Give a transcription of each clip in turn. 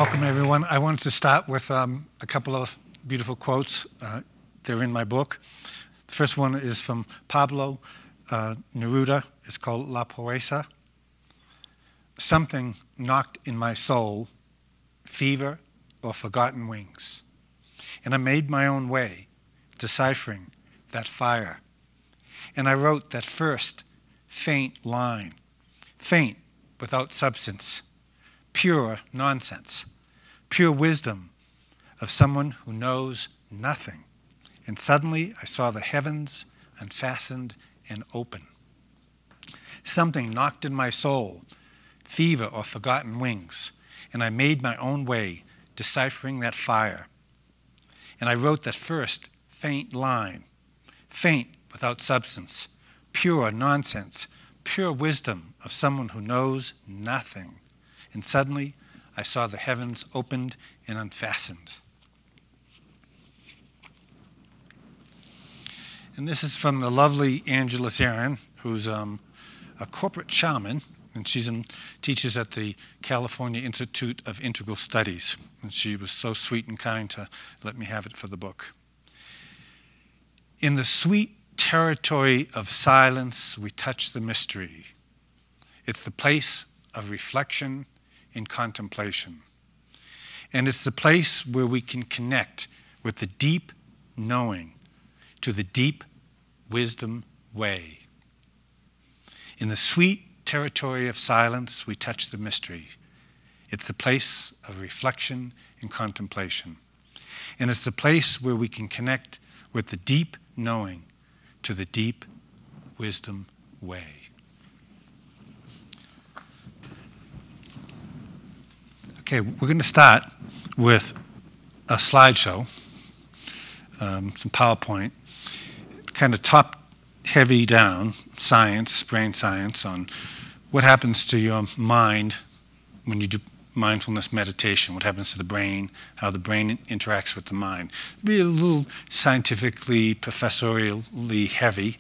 Welcome, everyone. I wanted to start with a couple of beautiful quotes. They're in my book. The first one is from Pablo Neruda. It's called La Poesa. Something knocked in my soul, fever or forgotten wings. And I made my own way, deciphering that fire. And I wrote that first faint line, faint without substance, pure nonsense, pure wisdom of someone who knows nothing. And suddenly I saw the heavens unfastened and open. Something knocked in my soul, fever or forgotten wings, and I made my own way, deciphering that fire. And I wrote that first faint line, faint without substance, pure nonsense, pure wisdom of someone who knows nothing. And suddenly I saw the heavens opened and unfastened. And this is from the lovely Angela Zarin, who's a corporate shaman, and teaches at the California Institute of Integral Studies. And she was so sweet and kind to let me have it for the book. In the sweet territory of silence, we touch the mystery. It's the place of reflection and contemplation. And it's the place where we can connect with the deep knowing to the deep wisdom way. In the sweet territory of silence, we touch the mystery. It's the place of reflection and contemplation. And it's the place where we can connect with the deep knowing to the deep wisdom way. Okay, we're going to start with a slideshow, some PowerPoint, kind of top heavy down science, brain science, on what happens to your mind when you do mindfulness meditation, what happens to the brain, how the brain interacts with the mind. It'll be a little scientifically, professorially heavy,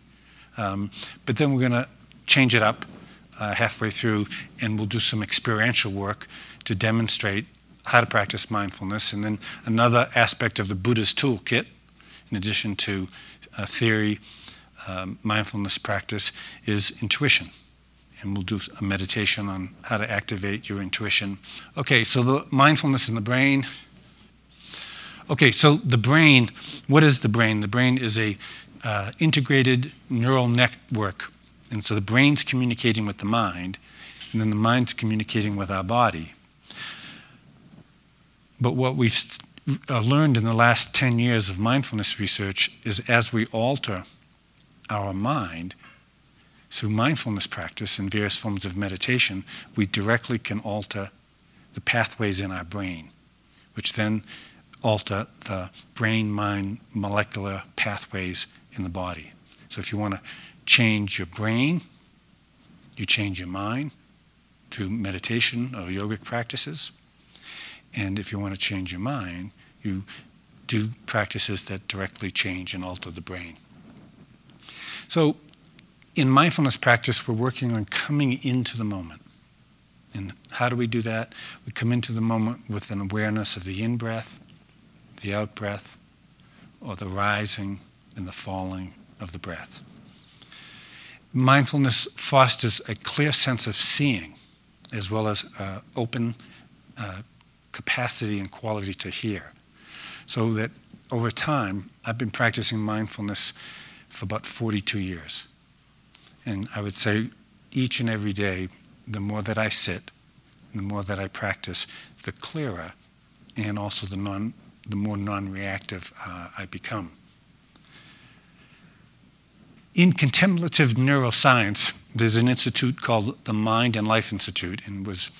but then we're going to change it up halfway through, and we'll do some experiential work to demonstrate how to practice mindfulness. And then another aspect of the Buddha's Toolkit, in addition to theory, mindfulness practice, is intuition. And we'll do a meditation on how to activate your intuition. Okay, so the mindfulness in the brain. Okay, so the brain, what is the brain? The brain is a integrated neural network. And so the brain's communicating with the mind, and then the mind's communicating with our body. But what we've learned in the last 10 years of mindfulness research is as we alter our mind through mindfulness practice and various forms of meditation, we directly can alter the pathways in our brain, which then alter the brain-mind molecular pathways in the body. So if you want to change your brain, you change your mind through meditation or yogic practices. And if you want to change your mind, you do practices that directly change and alter the brain. So in mindfulness practice, we're working on coming into the moment. And how do we do that? We come into the moment with an awareness of the in-breath, the out-breath, or the rising and the falling of the breath. Mindfulness fosters a clear sense of seeing, as well as open capacity and quality to hear. So that over time, I've been practicing mindfulness for about 42 years. And I would say each and every day, the more that I sit, the more that I practice, the clearer and also the more non-reactive I become. In contemplative neuroscience, there's an institute called the Mind and Life Institute, and was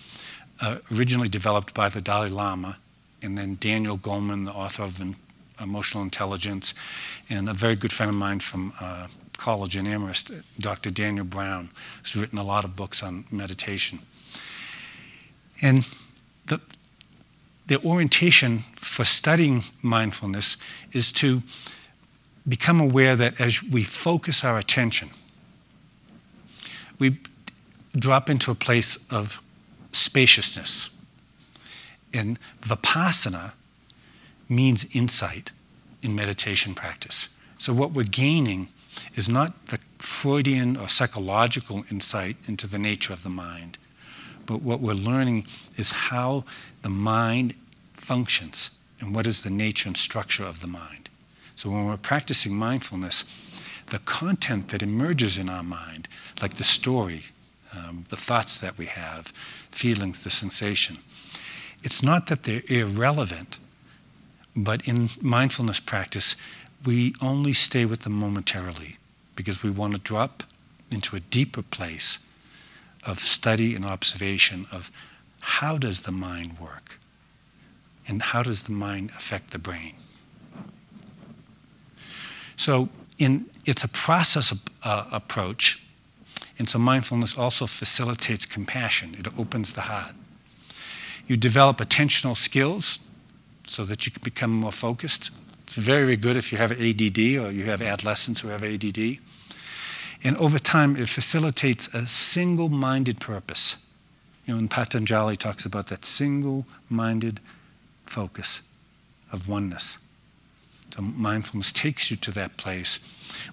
originally developed by the Dalai Lama, and then Daniel Goleman, the author of Emotional Intelligence, and a very good friend of mine from college in Amherst, Dr. Daniel Brown, who's written a lot of books on meditation. And the orientation for studying mindfulness is to become aware that as we focus our attention, we drop into a place of spaciousness. And vipassana means insight in meditation practice. So what we're gaining is not the Freudian or psychological insight into the nature of the mind, but what we're learning is how the mind functions and what is the nature and structure of the mind. So when we're practicing mindfulness, the content that emerges in our mind, like the story, the thoughts that we have, feelings, the sensation, it's not that they're irrelevant, but in mindfulness practice, we only stay with them momentarily because we want to drop into a deeper place of study and observation of how does the mind work and how does the mind affect the brain. So it's a process approach, and so mindfulness also facilitates compassion. It opens the heart. You develop attentional skills so that you can become more focused. It's very, very good if you have ADD or you have adolescents who have ADD. And over time, it facilitates a single-minded purpose. You know, and Patanjali talks about that single-minded focus of oneness. So mindfulness takes you to that place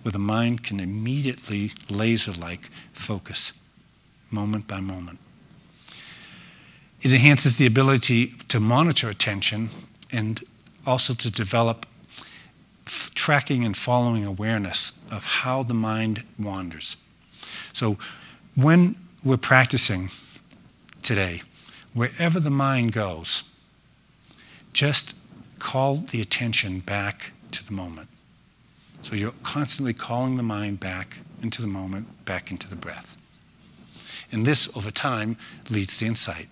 where the mind can immediately, laser-like, focus, moment by moment. It enhances the ability to monitor attention and also to develop tracking and following awareness of how the mind wanders. So when we're practicing today, wherever the mind goes, just call the attention back to the moment. So you're constantly calling the mind back into the moment, back into the breath. And this, over time, leads to insight.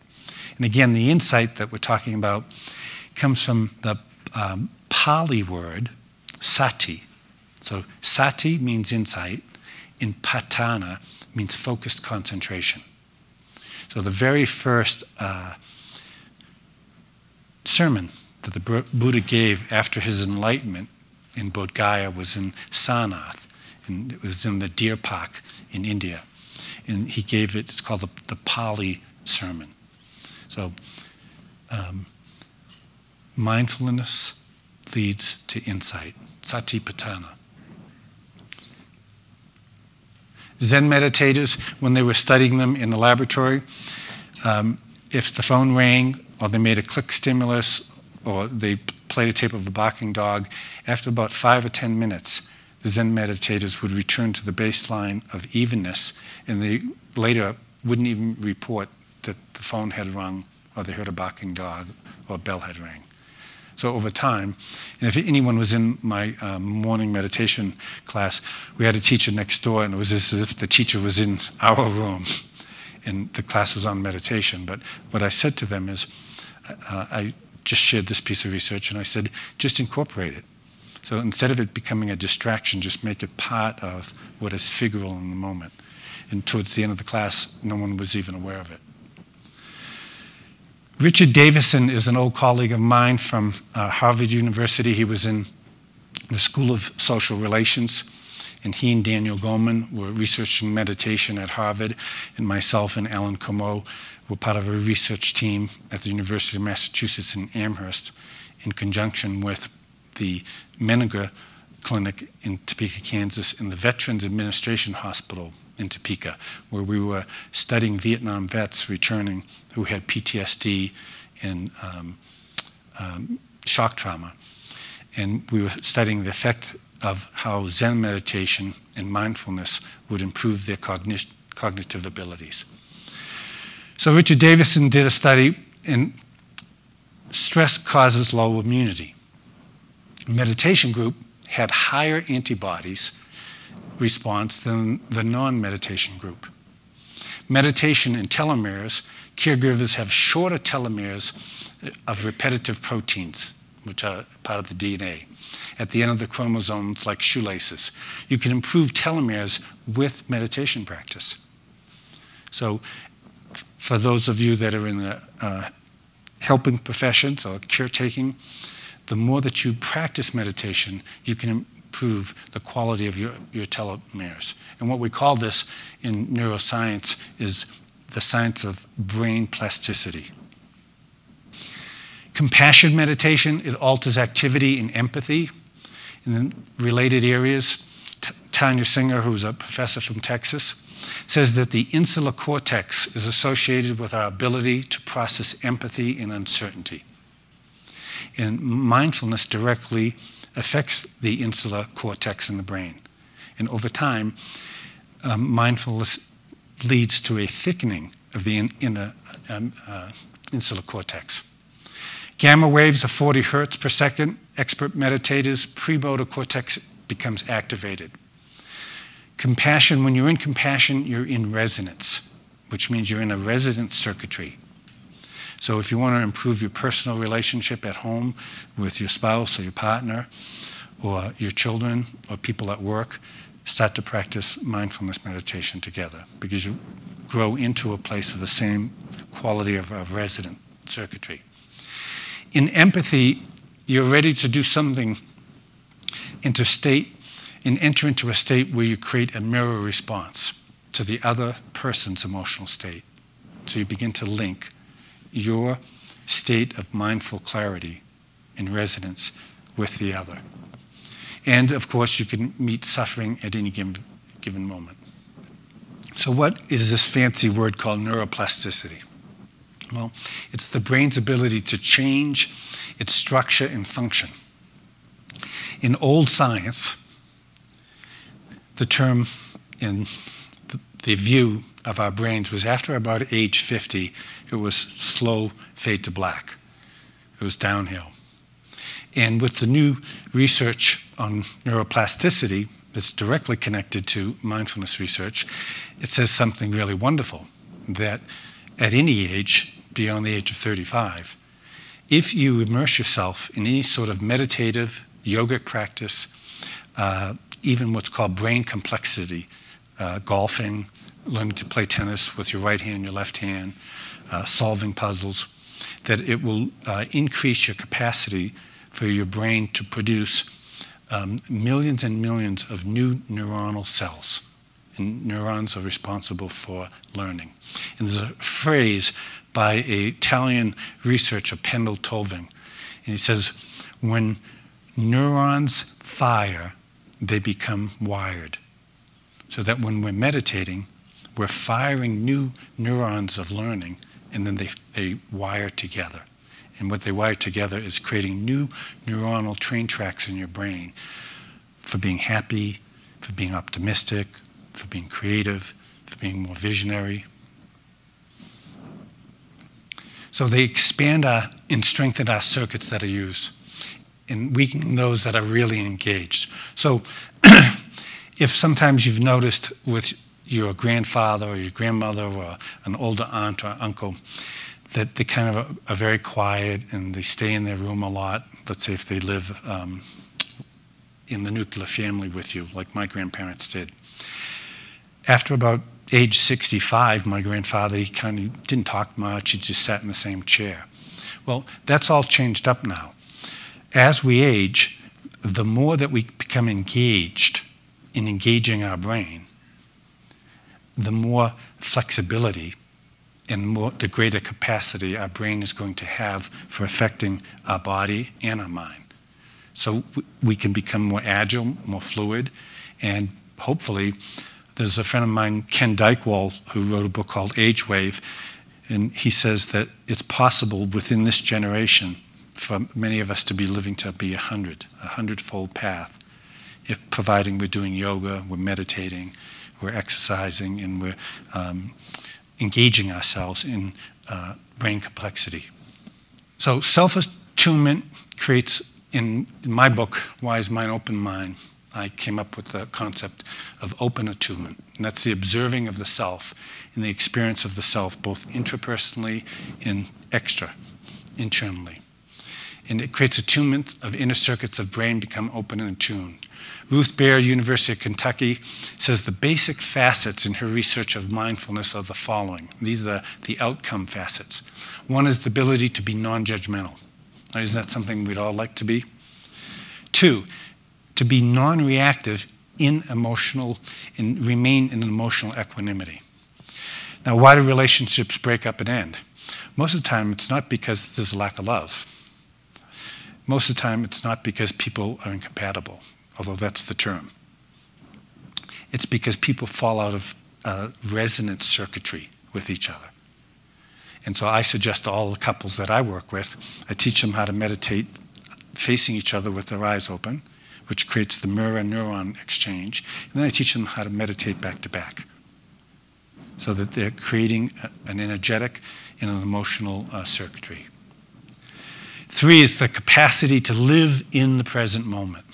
And again, the insight that we're talking about comes from the Pali word, sati. So sati means insight, and patana means focused concentration. So the very first sermon that the Buddha gave after his enlightenment in Bodh Gaya was in Sarnath, and it was in the Deer Park in India. And he gave it, it's called the Pali sermon. So mindfulness leads to insight, satipatthana. Zen meditators, when they were studying them in the laboratory, if the phone rang or they made a click stimulus or they played a tape of a barking dog, after about 5 or 10 minutes, the Zen meditators would return to the baseline of evenness, and they later wouldn't even report that the phone had rung or they heard a barking dog or a bell had rang. So over time, and if anyone was in my morning meditation class, we had a teacher next door, and it was as if the teacher was in our room, and the class was on meditation. But what I said to them is, I just shared this piece of research, and I said, just incorporate it. So instead of it becoming a distraction, just make it part of what is figural in the moment. And towards the end of the class, no one was even aware of it. Richard Davison is an old colleague of mine from Harvard University. He was in the School of Social Relations, and he and Daniel Goleman were researching meditation at Harvard, and myself and Alan Comeau were part of a research team at the University of Massachusetts in Amherst in conjunction with the Menninger Clinic in Topeka, Kansas, and the Veterans Administration Hospital in Topeka, where we were studying Vietnam vets returning who had PTSD and shock trauma. And we were studying the effect of how Zen meditation and mindfulness would improve their cognitive abilities. So Richard Davison did a study, and stress causes low immunity. Meditation group had higher antibodies response than the non-meditation group. Meditation and telomeres, caregivers have shorter telomeres of repetitive proteins, which are part of the DNA, at the end of the chromosomes like shoelaces. You can improve telomeres with meditation practice. So for those of you that are in the helping professions or caretaking, the more that you practice meditation, you can improve the quality of your telomeres. And what we call this in neuroscience is the science of brain plasticity. Compassion meditation, it alters activity and empathy in related areas. Tanya Singer, who's a professor from Texas, says that the insular cortex is associated with our ability to process empathy and uncertainty. And mindfulness directly affects the insular cortex in the brain. And over time, mindfulness leads to a thickening of the insular cortex. Gamma waves of 40 hertz per second, expert meditators, premotor cortex becomes activated. Compassion, when you're in compassion, you're in resonance, which means you're in a resonance circuitry. So if you want to improve your personal relationship at home with your spouse or your partner or your children or people at work, start to practice mindfulness meditation together, because you grow into a place of the same quality of resonant circuitry. In empathy, you're ready to do something and enter into a state where you create a mirror response to the other person's emotional state. So you begin to link your state of mindful clarity and resonance with the other. And of course, you can meet suffering at any given moment. So what is this fancy word called neuroplasticity? Well, it's the brain's ability to change its structure and function. In old science, the term in the view of our brains was after about age 50, it was slow fade to black. It was downhill. And with the new research on neuroplasticity that's directly connected to mindfulness research, it says something really wonderful, that at any age, beyond the age of 35, if you immerse yourself in any sort of meditative, yogic practice, even what's called brain complexity, golfing, learning to play tennis with your right hand, your left hand, solving puzzles, that it will increase your capacity for your brain to produce millions and millions of new neuronal cells. And neurons are responsible for learning. And there's a phrase by an Italian researcher, Pendle Toving, and he says, when neurons fire, they become wired. So that when we're meditating, we're firing new neurons of learning, and then they wire together. And what they wire together is creating new neuronal train tracks in your brain for being happy, for being optimistic, for being creative, for being more visionary. So they expand and strengthen our circuits that are used, and weaken those that are really engaged. So if sometimes you've noticed with your grandfather or your grandmother or an older aunt or uncle that they kind of are very quiet and they stay in their room a lot, let's say if they live in the nuclear family with you, like my grandparents did. After about age 65, my grandfather, he kind of didn't talk much, he just sat in the same chair. Well, that's all changed up now. As we age, the more that we become engaged in engaging our brain, the more flexibility and the greater capacity our brain is going to have for affecting our body and our mind. So we can become more agile, more fluid, and hopefully, there's a friend of mine, Ken Dykewall, who wrote a book called Age Wave, and he says that it's possible within this generation for many of us to be living to be 100, a 100-fold path, if providing we're doing yoga, we're meditating, we're exercising, and we're engaging ourselves in brain complexity. So self-attunement creates, in my book, Why is Mind Open Mind, I came up with the concept of open attunement, and that's the observing of the self and the experience of the self, both intrapersonally and internally. And it creates attunement of inner circuits of brain become open and attuned. Ruth Baer, University of Kentucky, says the basic facets in her research of mindfulness are the following. These are the outcome facets. One is the ability to be non-judgmental. Isn't that something we'd all like to be? 2, to be non-reactive and remain in emotional equanimity. Now, why do relationships break up and end? Most of the time, it's not because there's a lack of love. Most of the time, it's not because people are incompatible, although that's the term. It's because people fall out of resonance circuitry with each other. And so I suggest to all the couples that I work with, I teach them how to meditate facing each other with their eyes open, which creates the mirror neuron exchange. And then I teach them how to meditate back to back, so that they're creating an energetic and an emotional circuitry. 3 is the capacity to live in the present moment.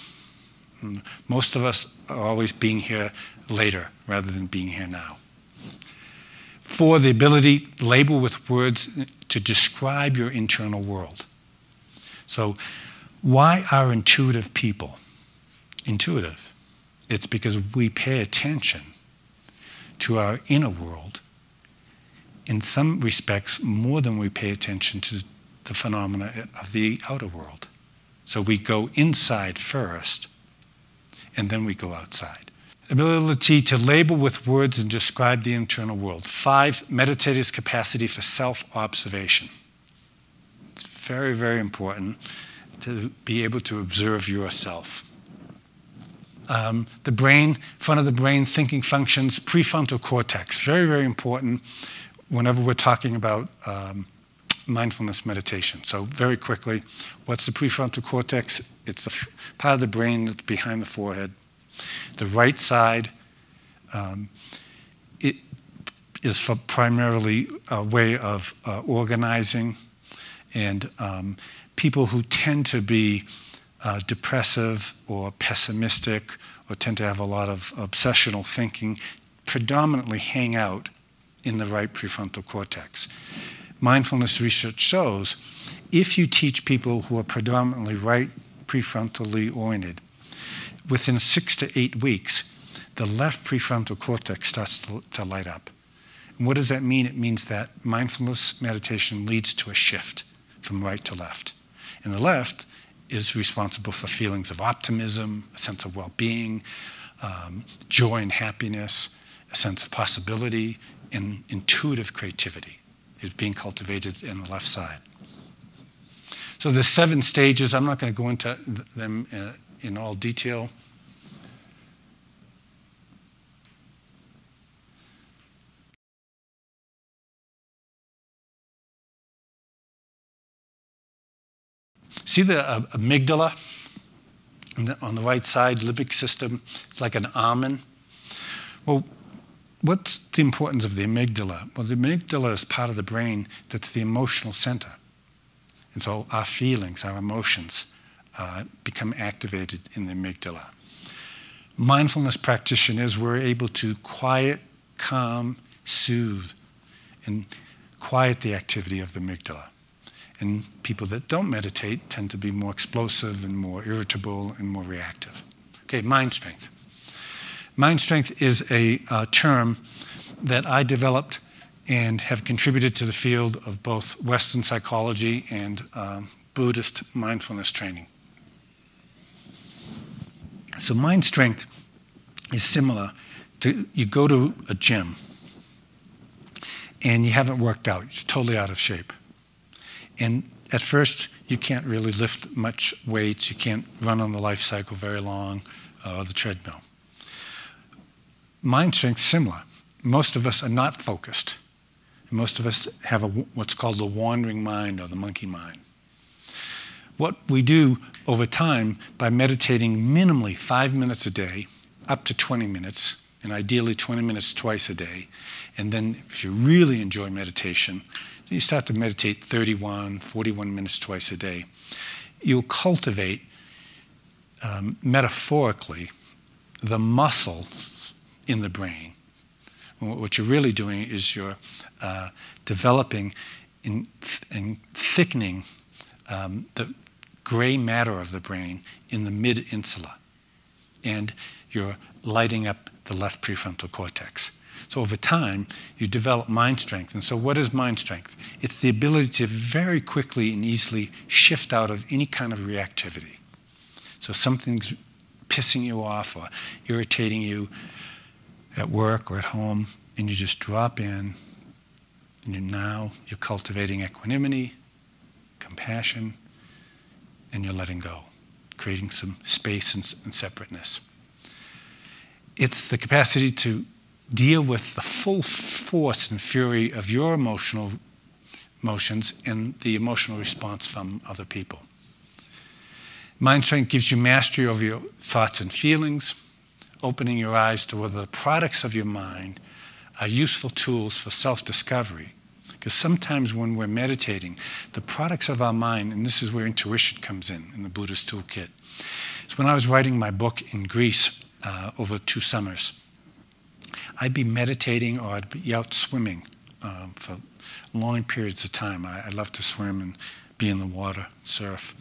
Most of us are always being here later rather than being here now. 4, the ability to label with words to describe your internal world. So why are intuitive people intuitive? It's because we pay attention to our inner world in some respects more than we pay attention to the phenomena of the outer world. So we go inside first, and then we go outside. Ability to label with words and describe the internal world. 5, meditator's capacity for self-observation. It's very, very important to be able to observe yourself. The brain, front of the brain, thinking functions, prefrontal cortex. Very, very important whenever we're talking about mindfulness meditation. So very quickly, what's the prefrontal cortex? It's the part of the brain that's behind the forehead. The right side, it is for primarily a way of organizing, and people who tend to be depressive or pessimistic or tend to have a lot of obsessional thinking predominantly hang out in the right prefrontal cortex. Mindfulness research shows if you teach people who are predominantly right prefrontally oriented, within 6 to 8 weeks, the left prefrontal cortex starts to light up. And what does that mean? It means that mindfulness meditation leads to a shift from right to left. And the left is responsible for feelings of optimism, a sense of well-being, joy and happiness, a sense of possibility, and intuitive creativity is being cultivated in the left side. So the 7 stages, I'm not going to go into them in all detail. See the amygdala on the right side, limbic system? It's like an almond. Well, what's the importance of the amygdala? Well, the amygdala is part of the brain that's the emotional center. And so our feelings, our emotions, become activated in the amygdala. Mindfulness practitioners were able to quiet, calm, soothe, and quiet the activity of the amygdala. And people that don't meditate tend to be more explosive and more irritable and more reactive. Okay, mind strength. Mind strength is a term that I developed and have contributed to the field of both Western psychology and Buddhist mindfulness training. So mind strength is similar to you go to a gym and you haven't worked out, you're totally out of shape. And at first, you can't really lift much weights, you can't run on the life cycle very long, or the treadmill. Mind strength is similar. Most of us are not focused. Most of us have what's called the wandering mind or the monkey mind. What we do over time by meditating minimally 5 minutes a day, up to 20 minutes, and ideally 20 minutes twice a day, and then if you really enjoy meditation, you start to meditate 31, 41 minutes twice a day. You'll cultivate, metaphorically, the muscles in the brain. What you're really doing is you're developing and thickening the gray matter of the brain in the mid-insula. And you're lighting up the left prefrontal cortex. So over time, you develop mind strength. And so what is mind strength? It's the ability to very quickly and easily shift out of any kind of reactivity. So something's pissing you off or irritating you at work or at home, and you just drop in, and you're cultivating equanimity, compassion, and you're letting go, creating some space and separateness. It's the capacity to deal with the full force and fury of your emotions and the emotional response from other people. Mind strength gives you mastery over your thoughts and feelings, opening your eyes to whether the products of your mind are useful tools for self-discovery. Because sometimes when we're meditating, the products of our mind, and this is where intuition comes in the Buddhist Toolkit. So when I was writing my book in Greece over 2 summers, I'd be meditating or I'd be out swimming for long periods of time. I love to swim and be in the water, surf.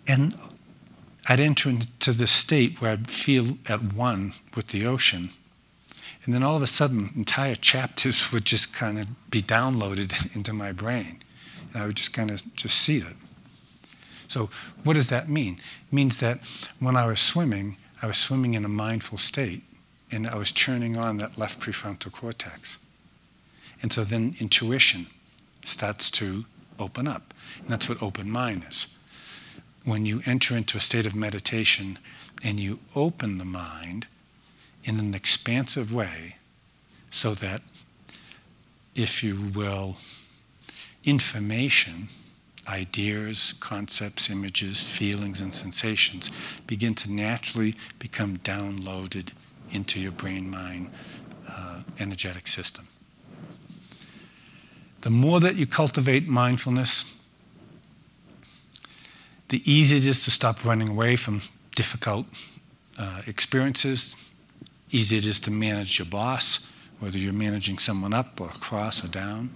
And I'd enter into this state where I'd feel at one with the ocean. And then all of a sudden, entire chapters would just kind of be downloaded into my brain. And I would just kind of just see it. So what does that mean? It means that when I was swimming in a mindful state, and I was churning on that left prefrontal cortex. And so then intuition starts to open up. And that's what open mind is. When you enter into a state of meditation and you open the mind in an expansive way so that, if you will, information, ideas, concepts, images, feelings, and sensations begin to naturally become downloaded into your brain-mind energetic system. The more that you cultivate mindfulness, the easier it is to stop running away from difficult experiences. Easier it is to manage your boss, whether you're managing someone up or across or down.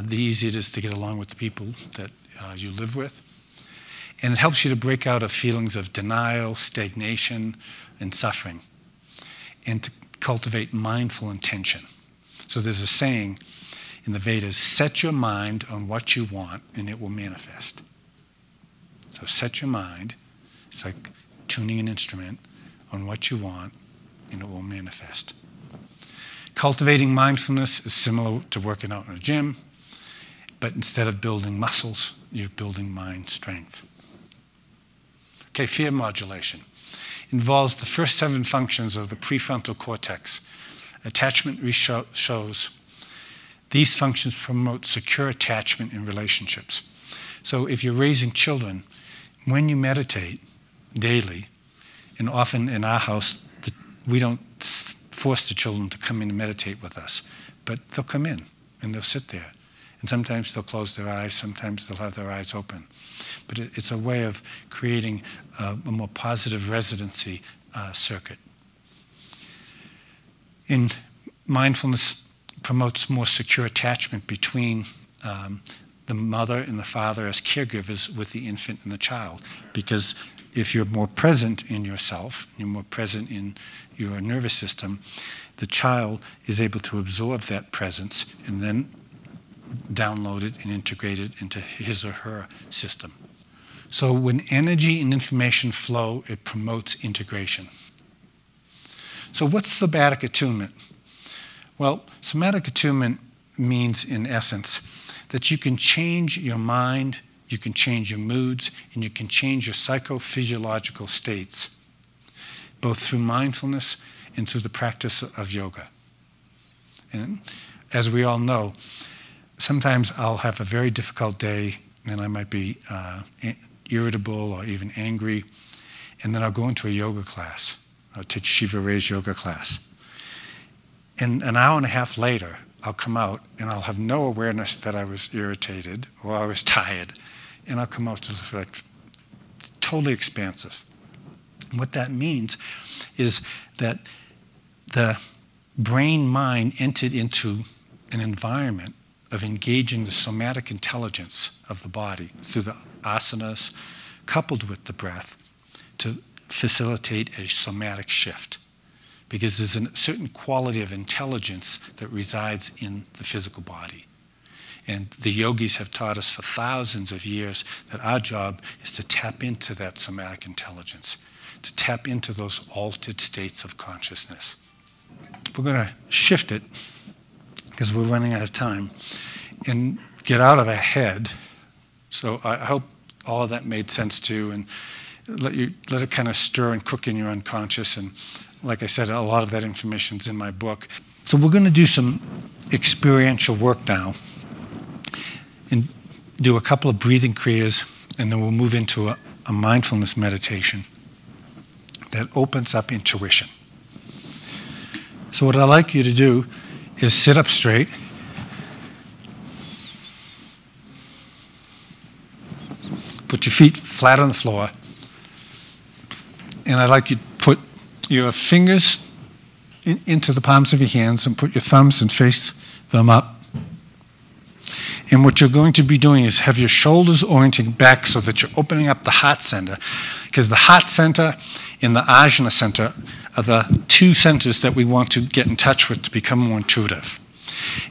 The easier it is to get along with the people that you live with. And it helps you to break out of feelings of denial, stagnation, and suffering, and to cultivate mindful intention. So there's a saying in the Vedas, set your mind on what you want and it will manifest. So set your mind, it's like tuning an instrument, on what you want and it will manifest. Cultivating mindfulness is similar to working out in a gym, but instead of building muscles, you're building mind strength. Okay, fear modulation involves the first 7 functions of the prefrontal cortex. Attachment shows these functions promote secure attachment in relationships. So if you're raising children, when you meditate daily, and often in our house, we don't force the children to come in and meditate with us, but they'll come in and they'll sit there. And sometimes they'll close their eyes, sometimes they'll have their eyes open. But it's a way of creating a more positive residency circuit. In mindfulness promotes more secure attachment between the mother and the father as caregivers with the infant and the child. Because if you're more present in yourself, you're more present in your nervous system, the child is able to absorb that presence and then download it and integrate it into his or her system. So when energy and information flow, it promotes integration. So what's somatic attunement? Well, somatic attunement means, in essence, that you can change your mind, you can change your moods, and you can change your psychophysiological states, both through mindfulness and through the practice of yoga. And as we all know, sometimes I'll have a very difficult day, and I might be irritable or even angry, and then I'll go into a yoga class. I'll take Shiva Ray's yoga class. And an hour and a half later, I'll come out and I'll have no awareness that I was irritated or I was tired, and I'll come out to like totally expansive. And what that means is that the brain-mind entered into an environment of engaging the somatic intelligence of the body through the asanas, coupled with the breath, to facilitate a somatic shift. Because there's a certain quality of intelligence that resides in the physical body. And the yogis have taught us for thousands of years that our job is to tap into that somatic intelligence, to tap into those altered states of consciousness. We're going to shift it, because we're running out of time, and get out of our head. So I hope all of that made sense too, and let it kind of stir and cook in your unconscious. And like I said, a lot of that information is in my book. So we're going to do some experiential work now and do a couple of breathing kriyas, and then we'll move into a mindfulness meditation that opens up intuition. So what I'd like you to do is sit up straight. Put your feet flat on the floor. And I'd like you to put your fingers into the palms of your hands and put your thumbs and face them up. And what you're going to be doing is have your shoulders orienting back so that you're opening up the heart center. Because the heart center and the ajna center are the two centers that we want to get in touch with to become more intuitive.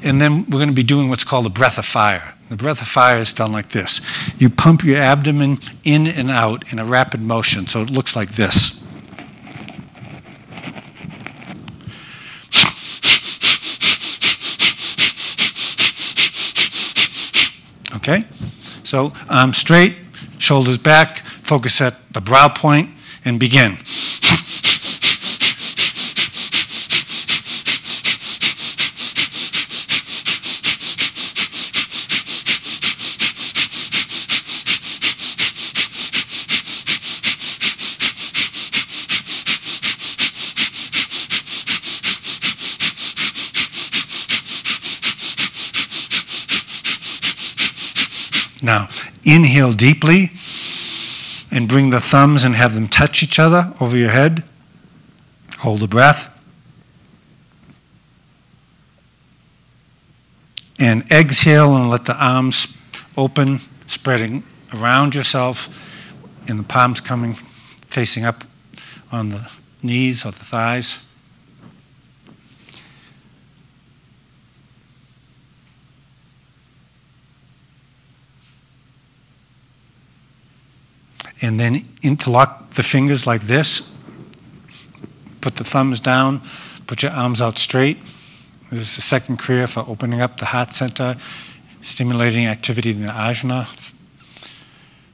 And then we're going to be doing what's called a breath of fire. The breath of fire is done like this. You pump your abdomen in and out in a rapid motion, so it looks like this. Okay? So arms straight, shoulders back, focus at the brow point, and begin. Now, inhale deeply and bring the thumbs and have them touch each other over your head. Hold the breath. And exhale and let the arms open, spreading around yourself, and the palms coming, facing up on the knees or the thighs. And then interlock the fingers like this. Put the thumbs down. Put your arms out straight. This is the second kriya for opening up the heart center, stimulating activity in the ajna,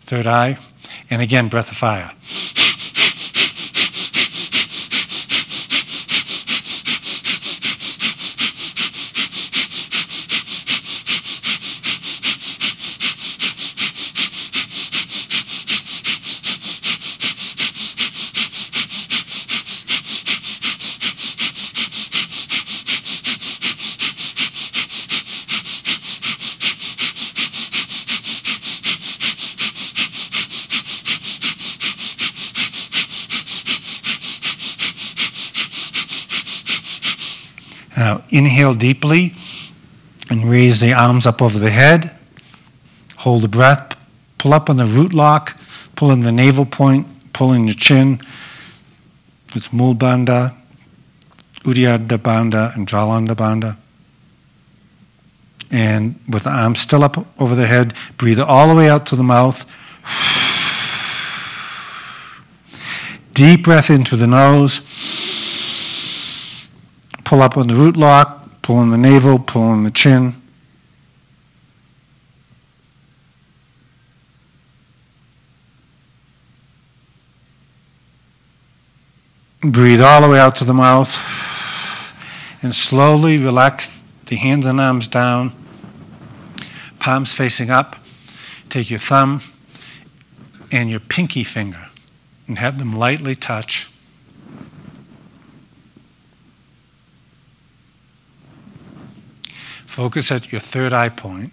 third eye. And again, breath of fire. Now, inhale deeply and raise the arms up over the head. Hold the breath. Pull up on the root lock. Pull in the navel point. Pull in your chin. It's Mul Bandha, Uddiyana Bandha, and Jalanda Bandha. And with the arms still up over the head, breathe all the way out to the mouth. Deep breath into the nose. Pull up on the root lock, pull in the navel, pull in the chin. Breathe all the way out to the mouth. And slowly relax the hands and arms down, palms facing up. Take your thumb and your pinky finger and have them lightly touch. Focus at your third eye point.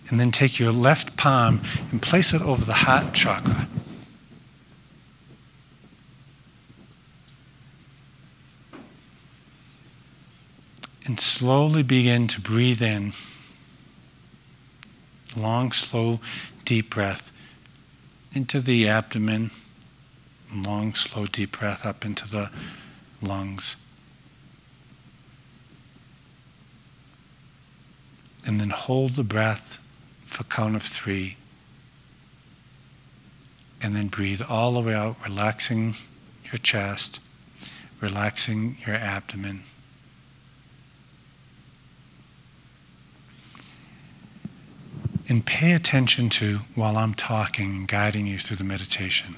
And then take your left palm and place it over the heart chakra. And slowly begin to breathe in. Long, slow, deep breath into the abdomen. Long, slow, deep breath up into the lungs. And then hold the breath for a count of 3. And then breathe all the way out, relaxing your chest, relaxing your abdomen. And pay attention to, while I'm talking, guiding you through the meditation,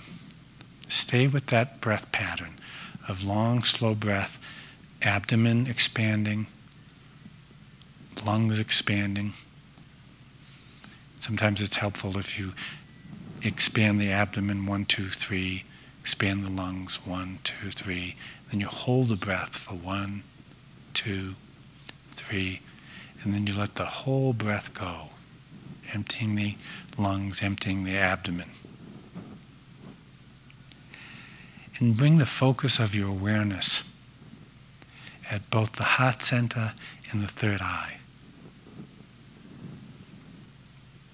stay with that breath pattern of long, slow breath, abdomen expanding, lungs expanding. Sometimes it's helpful if you expand the abdomen, 1, 2, 3, expand the lungs, 1, 2, 3, then you hold the breath for 1, 2, 3, and then you let the whole breath go, emptying the lungs, emptying the abdomen. And bring the focus of your awareness at both the heart center and the third eye.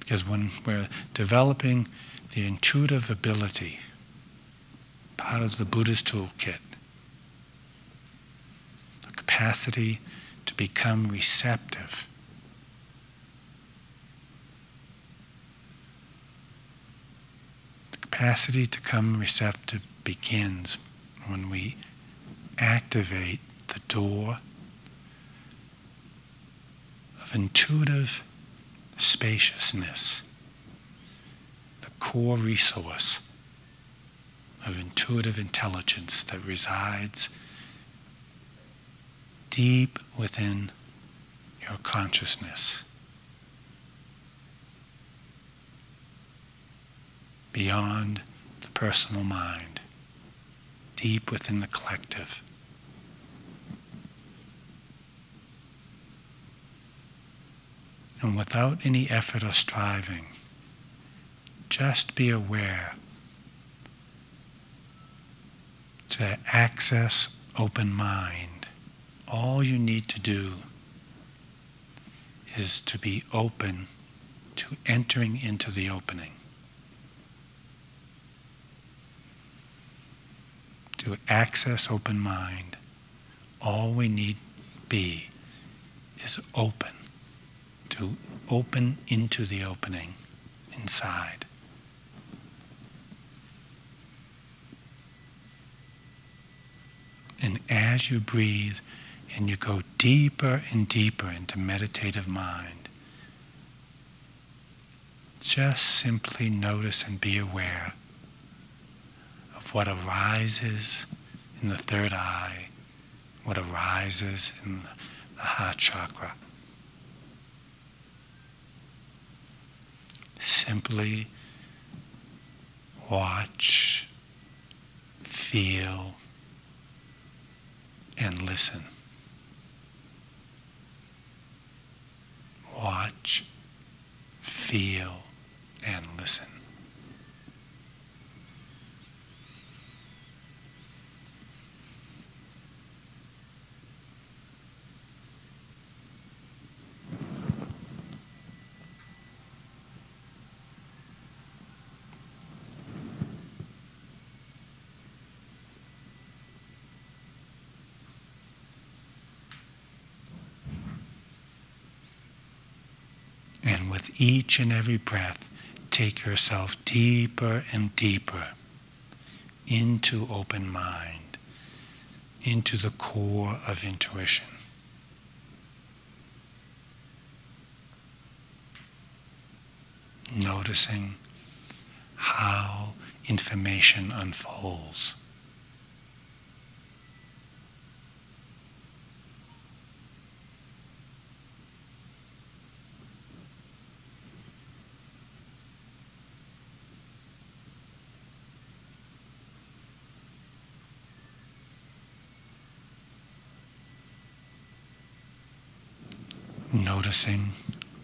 Because when we're developing the intuitive ability, part of the Buddha's toolkit, the capacity to become receptive, the capacity to become receptive begins when we activate the door of intuitive spaciousness, the core resource of intuitive intelligence that resides deep within your consciousness, beyond the personal mind, deep within the collective. And without any effort or striving, just be aware to access open mind. All you need to do is to be open to entering into the opening. To access open mind, all we need be is open. To open into the opening inside. And as you breathe and you go deeper and deeper into meditative mind, just simply notice and be aware of what arises in the third eye, what arises in the heart chakra. Simply watch, feel, and listen. Watch, feel, and listen. And with each and every breath, take yourself deeper and deeper into open mind, into the core of intuition. Noticing how information unfolds. Noticing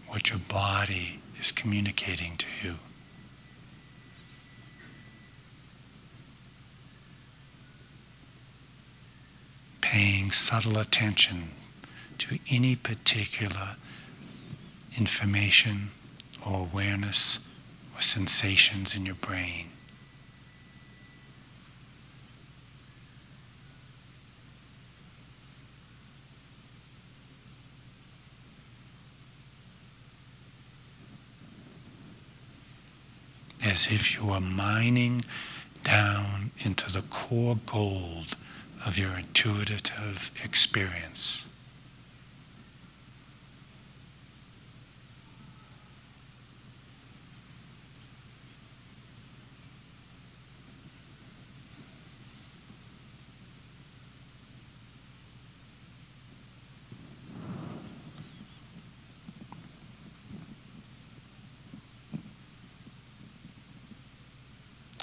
what your body is communicating to you. Paying subtle attention to any particular information or awareness or sensations in your brain. As if you are mining down into the core gold of your intuitive experience.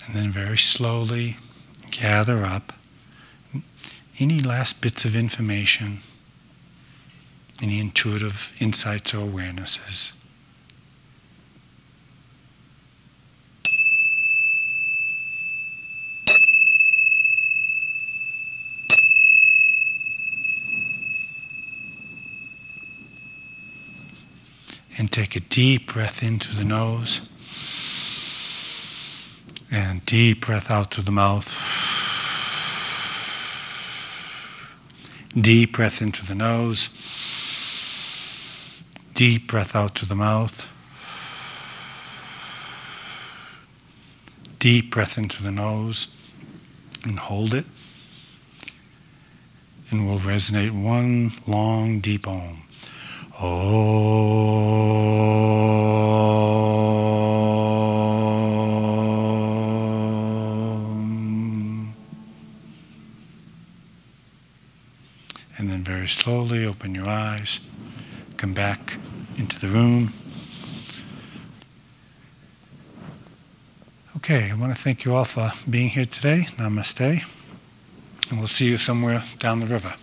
And then very slowly gather up any last bits of information, any intuitive insights or awarenesses. And take a deep breath in through the nose and deep breath out through the mouth. Deep breath into the nose. Deep breath out through the mouth. Deep breath into the nose and hold it. And we'll resonate one long, deep Om. Om. And then very slowly open your eyes, come back into the room. Okay, I want to thank you all for being here today. Namaste. And we'll see you somewhere down the river.